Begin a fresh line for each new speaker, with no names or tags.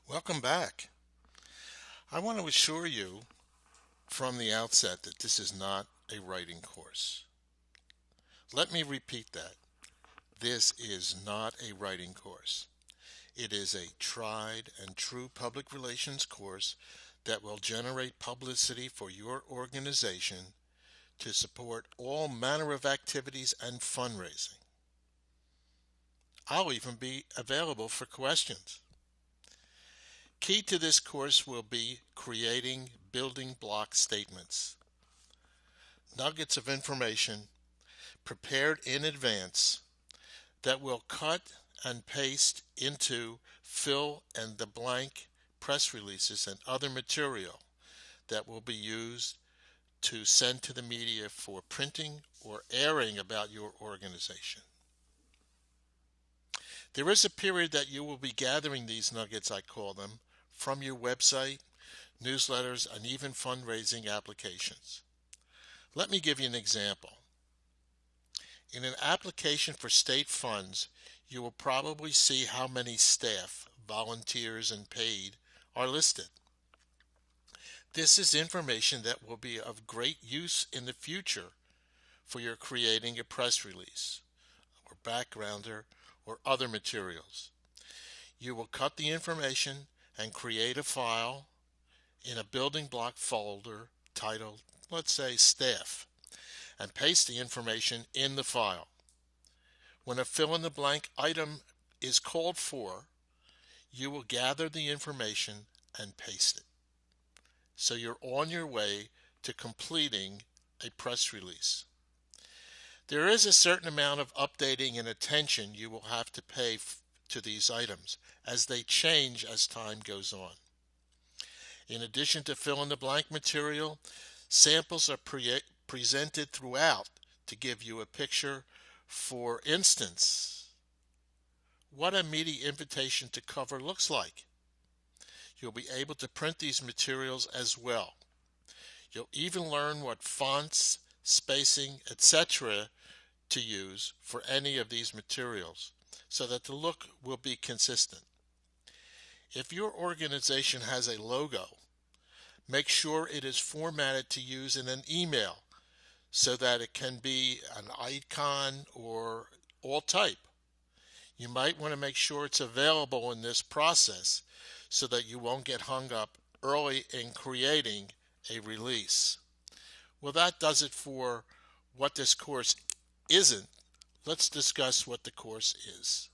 Welcome back. I want to assure you from the outset that this is not a writing course. Let me repeat that. This is not a writing course. It is a tried and true public relations course that will generate publicity for your organization to support all manner of activities and fundraising. I'll even be available for questions. Key to this course will be creating building block statements, nuggets of information prepared in advance that will cut and paste into fill and the blank press releases and other material that will be used to send to the media for printing or airing about your organization. There is a period that you will be gathering these nuggets, I call them, from your website, newsletters, and even fundraising applications. Let me give you an example. In an application for state funds, you will probably see how many staff, volunteers, and paid are listed. This is information that will be of great use in the future for your creating a press release or backgrounder or other materials. You will cut the information and create a file in a building block folder titled, let's say, staff, and paste the information in the file. When a fill-in-the-blank item is called for, you will gather the information and paste it. So you're on your way to completing a press release. There is a certain amount of updating and attention you will have to pay to these items as they change as time goes on. In addition to fill-in-the-blank material, samples are presented throughout to give you a picture. For instance, what a media invitation to cover looks like. You'll be able to print these materials as well. You'll even learn what fonts, spacing, etc. to use for any of these materials so that the look will be consistent. If your organization has a logo, make sure it is formatted to use in an email so that it can be an icon or alt type. You might want to make sure it's available in this process so that you won't get hung up early in creating a release. Well, that does it for what this course isn't. Let's discuss what the course is.